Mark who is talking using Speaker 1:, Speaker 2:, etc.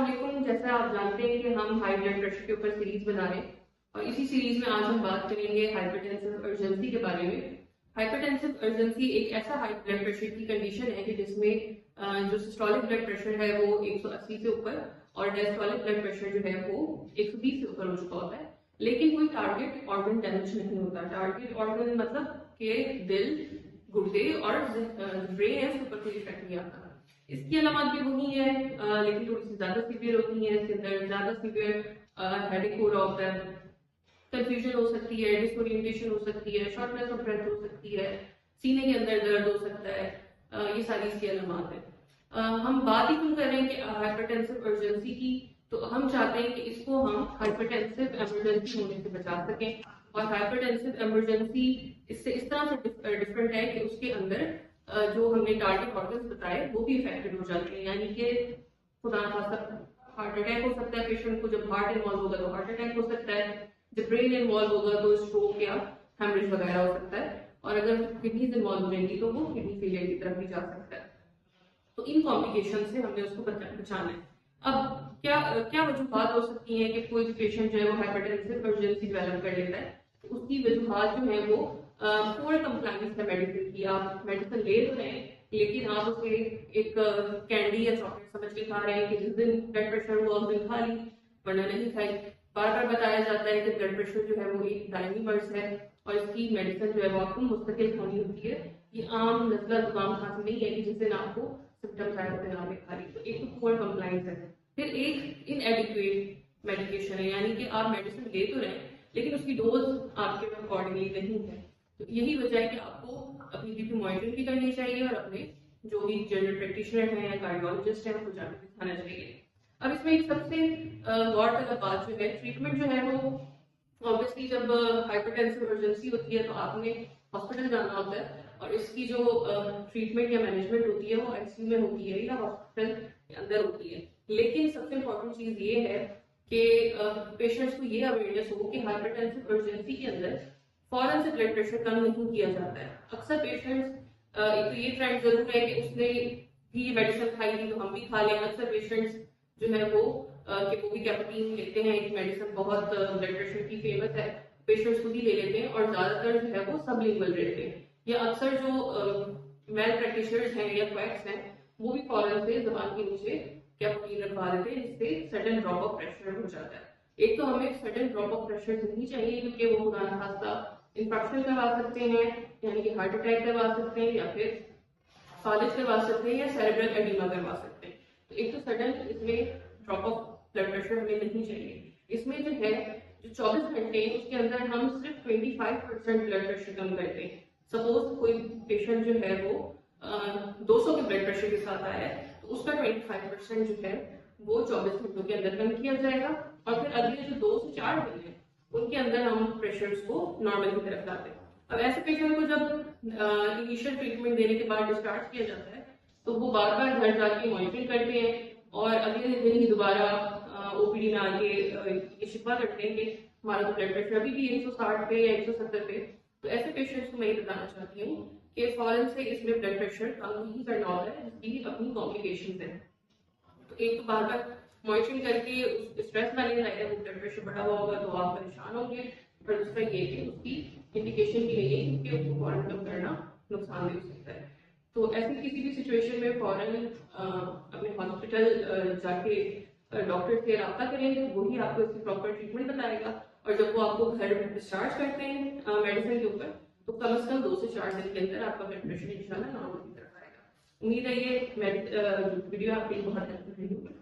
Speaker 1: अस्सलाम। जैसा आप जानते हैं कि हम हाई ब्लड प्रेशर के ऊपर सीरीज बना रहे हैं और इसी सीरीज में आज हम बात करेंगे हाइपरटेंसिव अर्जेंसी के बारे में। हाइपरटेंसिव अर्जेंसी एक ऐसा हाई ब्लड प्रेशर की कंडीशन है कि जिसमें जो सिस्टोलिक ब्लड प्रेशर है वो 180 से ऊपर और डायस्टोलिक ब्लड प्रेशर जो है वो 120 से ऊपर हो चुका होता है, लेकिन कोई टारगेट ऑर्गन डैमेज नहीं होता। टारगेट ऑर्गन मतलब कि दिल, गुर्दे और ब्रेन है, उसके ऊपर कोई इफेक्ट नहीं आता। इसकी अलामत भी वही है, लेकिन थोड़ी सी ज्यादा सीवियर होती है। इसके अंदर ज्यादा सीवियर हेडेक हो रहा होता है, कंफ्यूजन हो सकती है, डिसओरिएंटेशन हो सकती है, शॉर्टनेस ऑफ ब्रेथ हो सकती है, सीने के अंदर दर्द हो सकता है। ये सारी इसकी अलामत है। हम बात ही क्यों कर रहे हैं कि हाइपरटेंसिव अर्जेंसी की, तो हम चाहते हैं कि इसको हम हाइपरटेंसिव इमरजेंसी होने से बचा सकें। और हाइपरटेंसिव इमरजेंसी इससे इस तरह से डिफरेंट है कि उसके अंदर जो हमने टारगेट ऑर्गन्स बताए वो भी इफेक्टेड हो जाते हैं। यानी कि खुदा ना खास्ता हार्ट अटैक हो सकता है पेशेंट को। जब हार्ट इन्वॉल्व होगा तो हार्ट अटैक हो सकता है, जब ब्रेन इन्वॉल्व होगा तो स्ट्रोक या हेमरेज वगैरह हो सकता है, और अगर किडनीज इन्वॉल्व रहेंगी तो वो किडनी फेलियर की तरफ भी जा सकता है। तो इन कॉम्प्लिकेशन से हमें उसको बचाना है। अब क्या क्या वजूहत हो सकती हैं कि कोई भी पेशेंट जो है वो हाइपरटेंसिव अर्जेंसी डेवलप कर लेता है। तो उसकी वजूहत जो है वो पुअर कंप्लायंस है मेडिसिन की। आप मेडिसिन ले तो रहे हैं, लेकिन आप उसे एक कैंडी या चॉकलेट समझ के खा रहे हैं कि जिस दिन ब्लड प्रेशर हुआ उस दिन खा ली, वरना नहीं खाई। बार बार बताया जाता है कि ब्लड प्रेशर जो है वो एक दायमी मर्ज है और इसकी मेडिसिन जो है वो आपको मुस्तकिल खानी होती है। ये आम नजला जुकाम खांसी नहीं है कि जिस दिन आपको सिम्टम्स आए उस दिन आपने खा ली। तो एक तो पुअर कंप्लायंस है। फिर एक इनएडिक्वेट मेडिकेशन है, यानी कि आप मेडिसिन ले तो रहे हैं लेकिन उसकी डोज आपके अकॉर्डिंगली नहीं है। तो यही वजह है कि आपको अपनी बीपी मॉनिटरिंग भी करनी चाहिए और अपने जो भी जनरल प्रैक्टिशनर हैं या कार्डियोलॉजिस्ट हैं उनको जाकर दिखाना चाहिए। अब इसमें एक सबसे गौरतलब बात जो है, ट्रीटमेंट जो है वो ऑब्वियसली जब हाइपरटेंसिव इमरजेंसी होती है तो आपने हॉस्पिटल जाना होता है और इसकी जो ट्रीटमेंट या मैनेजमेंट होती है वो आईसीयू में होती है या हॉस्पिटल के अंदर होती है। लेकिन सबसे इम्पोर्टेंट चीज ये है कि पेशेंट्स को ये अवेयरनेस हो कि हाइपरटेंसिव इमरजेंसी के अंदर फौरन से ब्लड प्रेशर कम नहीं किया जाता है। अक्सर पेशेंट्स एक तो ये ट्रेंड जरूर है कि उसने भी मेडिसिन खाई थी तो हम भी खा लें। अक्सर पेशेंट्स जो है वो कि वो भी कैफीन लेते हैं, एक मेडिसिन बहुत ब्लड प्रेशर की फेमस है, पेशेंट्स खुद ही ले लेते हैं और ज्यादातर जो है वो सबलिंगुअल लेते हैं। या अक्सर जो वेल प्रैक्टिशनर्स हैं या क्वैक्स हैं वो भी फौरन से जबान के नीचे कैफीन रखवा देते हैं, जिससे सडन ड्रॉप ऑफ प्रेशर हो जाता है। एक तो हमें सडन ड्रॉप ऑफ प्रेशर नहीं चाहिए क्योंकि वो खुदा ना खास्ता इन्फेक्शन करवा सकते हैं, यानी कि हार्ट अटैक करवा सकते हैं या फिर फालिज करवा सकते हैं या सेरेब्रल एडिमा करवा सकते हैं। तो एक तो सडन इसमें ड्रॉप ऑफ ब्लड प्रेशर हमें नहीं चाहिए। इसमें जो है जो 24 घंटे उसके अंदर हम सिर्फ 25% ब्लड प्रेशर कम करते हैं। सपोज कोई पेशेंट जो है वो 200 के ब्लड प्रेशर के साथ आया है तो उसका 25% जो है वो 24 घंटों के अंदर कम किया जाएगा और फिर अगले जो 2 से 4 दिन है उनके अंदर हम प्रेशर्स को नॉर्मल की तरफ लाते हैं। अब ऐसे पेशेंट को जब इनिशियल ट्रीटमेंट देने के बाद डिस्चार्ज किया जाता है तो वो बार बार घर जाके मॉनिटरिंग करते हैं और अगले दिन ही दोबारा ओपीडी में आके ये शिकवा करते हैं कि हमारा तो ब्लड प्रेशर अभी भी 160 पे या 170 पे। तो ऐसे पेशेंट्स को मैं ये बताना चाहती हूँ कि फौरन से इसमें ब्लड प्रेशर कम नहीं करना होता है, जिसकी अपनी कॉम्प्लिकेशन है। तो एक तो बार बार मॉनिटरिंग करके स्ट्रेस ना लेना है, ब्लड प्रेशर बढ़ा हुआ होगा तो आप परेशान होंगे। पर दूसरा ये कि उसकी इंडिकेशन भी नहीं है कि उसको फौरन कम करना नुकसानदेह हो सकता है। तो ऐसी किसी भी सिचुएशन में फौरन अपने हॉस्पिटल जाके डॉक्टर से रब्ता करें तो वही आपको इसकी प्रॉपर ट्रीटमेंट बताएगा। और जब वो आपको घर डिस्चार्ज करते हैं मेडिसिन के ऊपर तो कम से कम 2 से 4 दिन के अंदर आपका ब्लड प्रेशर इंशाल्लाह नॉर्मल की तरफ आएगा। उम्मीद है ये वीडियो आपके लिए बहुत हेल्पफुल रही होगी।